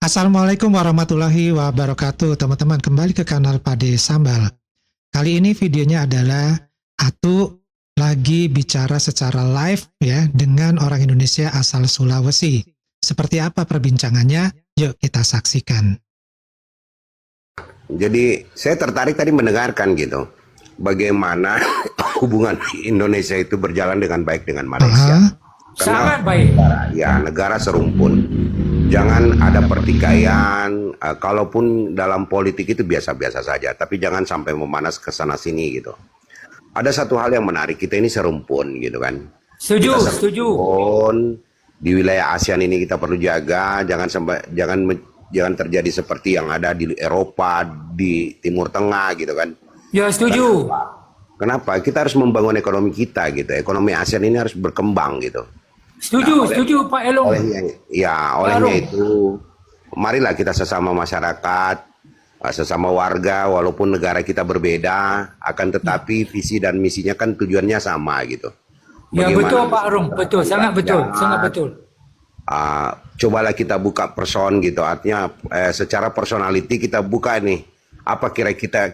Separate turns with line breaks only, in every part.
Assalamualaikum warahmatullahi wabarakatuh, teman-teman. Kembali ke kanal Pade Sambal. Kali ini videonya adalah Atu lagi bicara secara live ya dengan orang Indonesia asal Sulawesi. Seperti apa perbincangannya? Yuk kita saksikan.
Jadi saya tertarik tadi mendengarkan gitu, bagaimana hubungan Indonesia itu berjalan dengan baik dengan Malaysia.
Sangat baik.
Negara serumpun. Jangan ada pertikaian. Kalaupun dalam politik itu biasa-biasa saja, tapi jangan sampai memanas ke sana sini gitu. Ada satu hal yang menarik, kita ini serumpun gitu kan.
Setuju,
Kita
setuju.
serumpun, di wilayah ASEAN ini kita perlu jaga, jangan terjadi seperti yang ada di Eropa, di Timur Tengah gitu kan.
Ya, setuju.
Kenapa? Kita harus membangun ekonomi kita gitu. Ekonomi ASEAN ini harus berkembang gitu.
Setuju, setuju Pak Elong.
Olehnya itu, marilah kita sesama masyarakat, sesama warga, walaupun negara kita berbeda, akan tetapi visi dan misinya kan tujuannya sama gitu.
Ya, betul Pak Arung, betul, sangat betul, sangat betul.
Cobalah kita buka person gitu, artinya secara personality kita buka nih, apa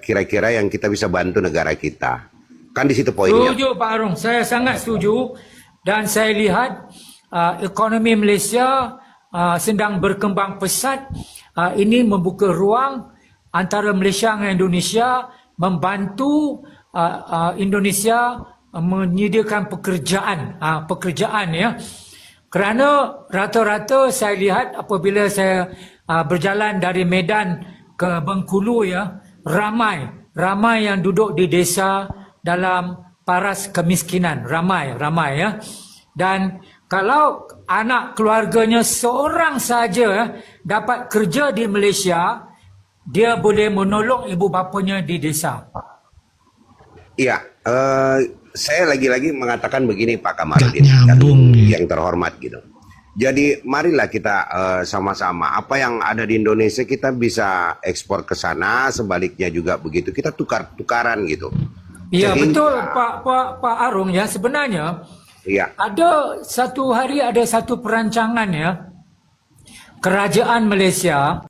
kira-kira yang kita bisa bantu negara kita. Kan di situ poinnya.
Setuju Pak Arung, saya sangat setuju. Dan saya lihat ekonomi Malaysia sedang berkembang pesat. Ini membuka ruang antara Malaysia dengan Indonesia, membantu Indonesia menyediakan pekerjaan ya. Kerana rata-rata saya lihat apabila saya berjalan dari Medan ke Bengkulu ya, ramai yang duduk di desa dalam paras kemiskinan, ramai ya. Dan kalau anak keluarganya seorang saja dapat kerja di Malaysia, dia boleh menolong ibu bapanya di desa.
Iya, saya lagi-lagi mengatakan begini Pak Kamarudin yang terhormat gitu. Jadi marilah kita sama-sama, apa yang ada di Indonesia kita bisa ekspor ke sana, sebaliknya juga begitu. Kita tukaran gitu.
Iya betul Pak Arung ya, sebenarnya ada satu hari ada satu perancangan ya, Kerajaan Malaysia.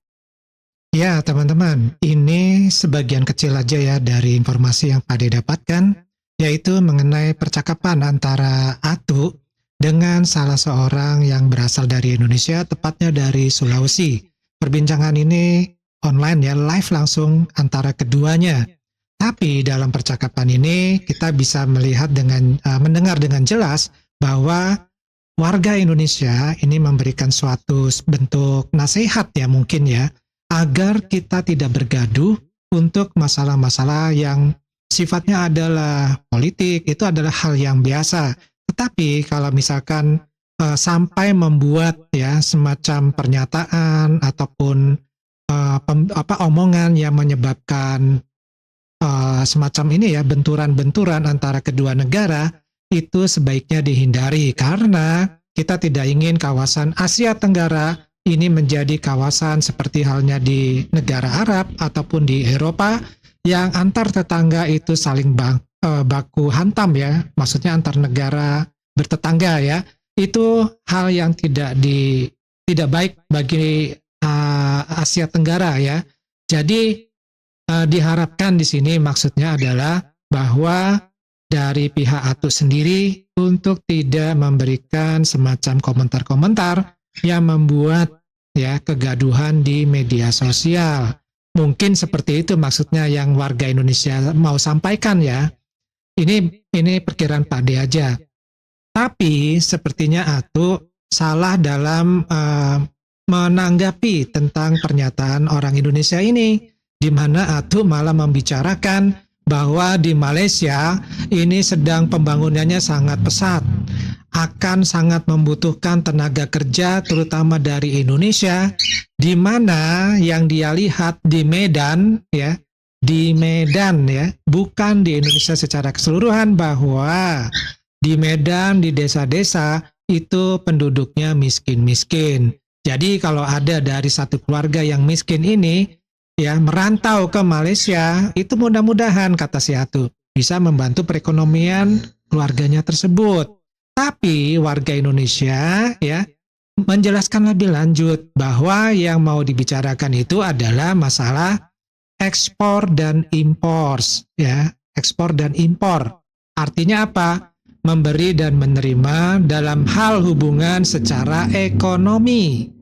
Ya teman-teman, ini sebagian kecil aja ya dari informasi yang Pade dapatkan, yaitu mengenai percakapan antara Atu dengan salah seorang yang berasal dari Indonesia, tepatnya dari Sulawesi. Perbincangan ini online ya, live langsung antara keduanya. Tapi dalam percakapan ini kita bisa melihat mendengar dengan jelas bahwa warga Indonesia ini memberikan suatu bentuk nasihat ya mungkin ya, agar kita tidak bergaduh untuk masalah-masalah yang sifatnya adalah politik, itu adalah hal yang biasa. Tetapi kalau misalkan sampai membuat ya semacam pernyataan ataupun omongan yang menyebabkan semacam ini ya, benturan-benturan antara kedua negara, itu sebaiknya dihindari karena kita tidak ingin kawasan Asia Tenggara ini menjadi kawasan seperti halnya di negara Arab ataupun di Eropa yang antar tetangga itu saling baku hantam ya, maksudnya antar negara bertetangga ya. Itu hal yang tidak baik bagi Asia Tenggara ya. Jadi diharapkan di sini maksudnya adalah bahwa dari pihak Atu sendiri untuk tidak memberikan semacam komentar-komentar yang membuat ya kegaduhan di media sosial. Mungkin seperti itu maksudnya yang warga Indonesia mau sampaikan ya. Ini perkiraan Pade aja. Tapi sepertinya Atu salah dalam menanggapi tentang pernyataan orang Indonesia ini, di mana Atu malah membicarakan bahwa di Malaysia ini sedang pembangunannya sangat pesat, akan sangat membutuhkan tenaga kerja terutama dari Indonesia, di mana yang dia lihat di Medan ya, bukan di Indonesia secara keseluruhan, bahwa di Medan di desa-desa itu penduduknya miskin-miskin. Jadi kalau ada dari satu keluarga yang miskin ini ya merantau ke Malaysia, itu mudah-mudahan kata si Atu bisa membantu perekonomian keluarganya tersebut. Tapi warga Indonesia ya menjelaskan lebih lanjut bahwa yang mau dibicarakan itu adalah masalah ekspor dan impor, ya, ekspor dan impor. Artinya apa? Memberi dan menerima dalam hal hubungan secara ekonomi,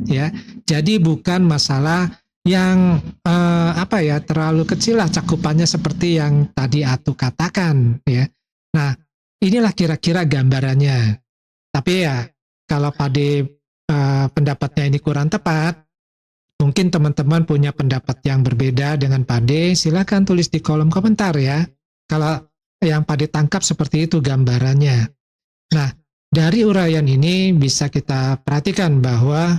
ya. Jadi bukan masalah yang terlalu kecil lah cakupannya seperti yang tadi Atu katakan, ya. Nah, inilah kira-kira gambarannya. Tapi ya kalau Pade pendapatnya ini kurang tepat, mungkin teman-teman punya pendapat yang berbeda dengan Pade, silakan tulis di kolom komentar ya. Kalau yang Pade tangkap seperti itu gambarannya. Nah, dari uraian ini bisa kita perhatikan bahwa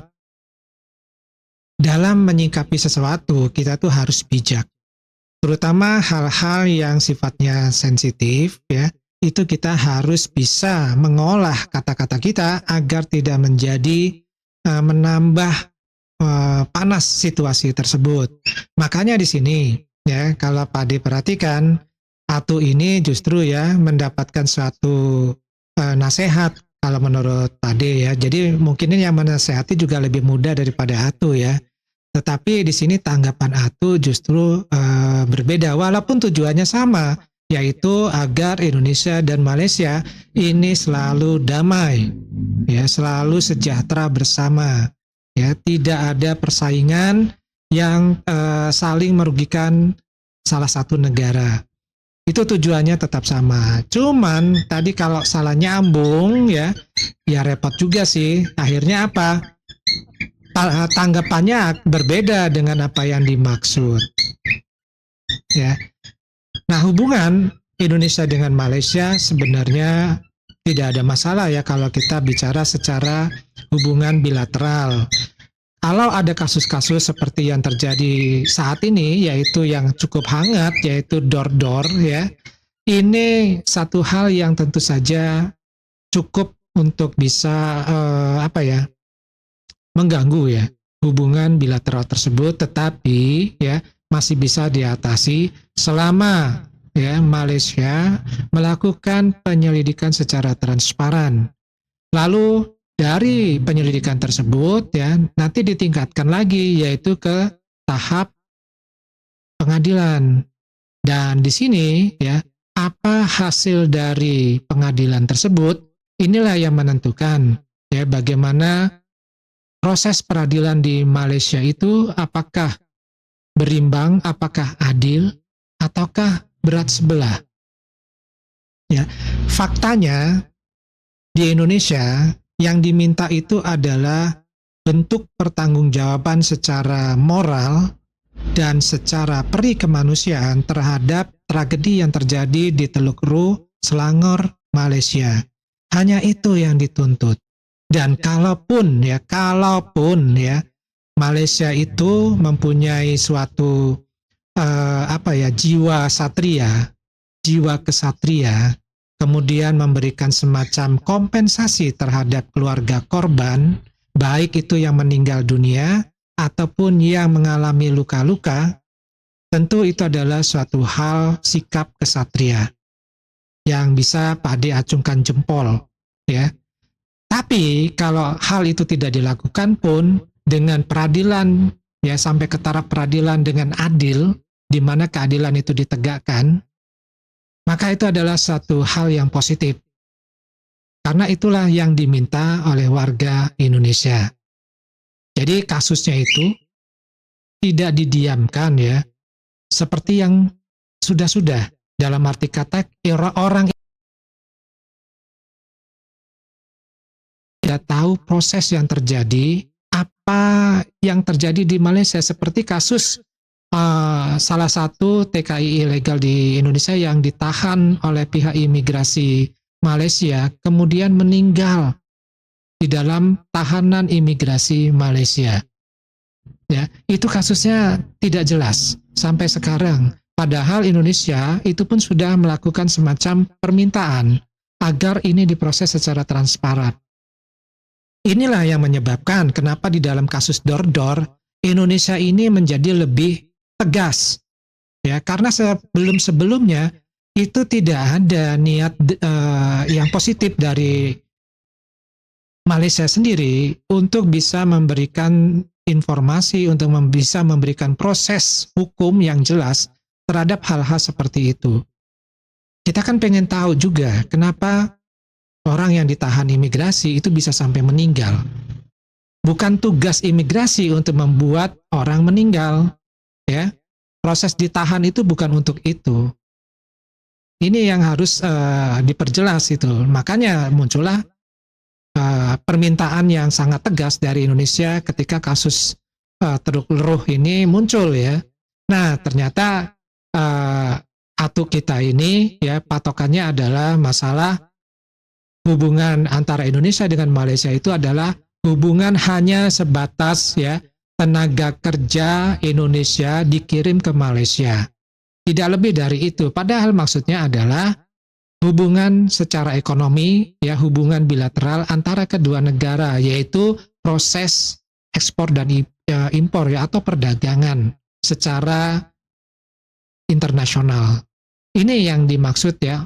dalam menyikapi sesuatu kita tuh harus bijak. Terutama hal-hal yang sifatnya sensitif ya, itu kita harus bisa mengolah kata-kata kita agar tidak menjadi menambah panas situasi tersebut. Makanya di sini ya, kalau Pade perhatikan, Atu ini justru ya mendapatkan suatu nasihat kalau menurut Pade ya. Jadi mungkin ini yang menasehati juga lebih mudah daripada Atu ya. Tetapi di sini tanggapan Atu justru berbeda walaupun tujuannya sama, yaitu agar Indonesia dan Malaysia ini selalu damai, ya, selalu sejahtera bersama, ya, tidak ada persaingan yang saling merugikan salah satu negara. Itu tujuannya tetap sama. Cuman tadi kalau salah nyambung ya repot juga sih. Akhirnya apa? Tanggapannya berbeda dengan apa yang dimaksud. Ya. Nah, hubungan Indonesia dengan Malaysia sebenarnya tidak ada masalah ya kalau kita bicara secara hubungan bilateral. Kalau ada kasus-kasus seperti yang terjadi saat ini, yaitu yang cukup hangat, yaitu door-door ya, ini satu hal yang tentu saja cukup untuk bisa mengganggu ya hubungan bilateral tersebut, tetapi ya masih bisa diatasi selama ya Malaysia melakukan penyelidikan secara transparan. Lalu dari penyelidikan tersebut ya nanti ditingkatkan lagi yaitu ke tahap pengadilan. Dan di sini ya apa hasil dari pengadilan tersebut, inilah yang menentukan ya bagaimana proses peradilan di Malaysia itu, apakah berimbang, apakah adil, ataukah berat sebelah. Ya, faktanya di Indonesia yang diminta itu adalah bentuk pertanggungjawaban secara moral dan secara peri kemanusiaan terhadap tragedi yang terjadi di Teluk Ru, Selangor, Malaysia. Hanya itu yang dituntut. Dan kalaupun Malaysia itu mempunyai suatu jiwa satria, jiwa kesatria, kemudian memberikan semacam kompensasi terhadap keluarga korban, baik itu yang meninggal dunia ataupun yang mengalami luka-luka, tentu itu adalah suatu hal sikap kesatria yang bisa Pade acungkan jempol, ya. Tapi kalau hal itu tidak dilakukan pun dengan peradilan ya sampai ke taraf peradilan dengan adil, di mana keadilan itu ditegakkan, maka itu adalah satu hal yang positif. Karena itulah yang diminta oleh warga Indonesia. Jadi kasusnya itu tidak didiamkan ya, seperti yang sudah-sudah, dalam arti kata orang tidak tahu proses yang terjadi, apa yang terjadi di Malaysia, seperti kasus salah satu TKI ilegal di Indonesia yang ditahan oleh pihak imigrasi Malaysia, kemudian meninggal di dalam tahanan imigrasi Malaysia. Ya, itu kasusnya tidak jelas sampai sekarang. Padahal Indonesia itu pun sudah melakukan semacam permintaan agar ini diproses secara transparan. Inilah yang menyebabkan kenapa di dalam kasus door-door Indonesia ini menjadi lebih tegas. Ya, karena sebelum-sebelumnya itu tidak ada niat yang positif dari Malaysia sendiri untuk bisa memberikan informasi, untuk bisa memberikan proses hukum yang jelas terhadap hal-hal seperti itu. Kita kan pengen tahu juga kenapa orang yang ditahan imigrasi itu bisa sampai meninggal. Bukan tugas imigrasi untuk membuat orang meninggal, ya. Proses ditahan itu bukan untuk itu. Ini yang harus diperjelas itu. Makanya muncullah permintaan yang sangat tegas dari Indonesia ketika kasus Teluk Leruh ini muncul ya. Nah, ternyata ATU kita ini ya patokannya adalah masalah hubungan antara Indonesia dengan Malaysia itu adalah hubungan hanya sebatas ya tenaga kerja Indonesia dikirim ke Malaysia. Tidak lebih dari itu. Padahal maksudnya adalah hubungan secara ekonomi, ya hubungan bilateral antara kedua negara, yaitu proses ekspor dan impor ya atau perdagangan secara internasional. Ini yang dimaksud ya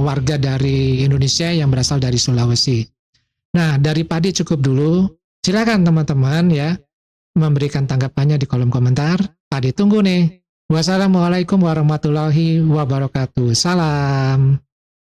warga dari Indonesia yang berasal dari Sulawesi. Nah, dari Padi cukup dulu. Silakan teman-teman ya memberikan tanggapannya di kolom komentar. Padi tunggu nih. Wassalamualaikum warahmatullahi wabarakatuh. Salam.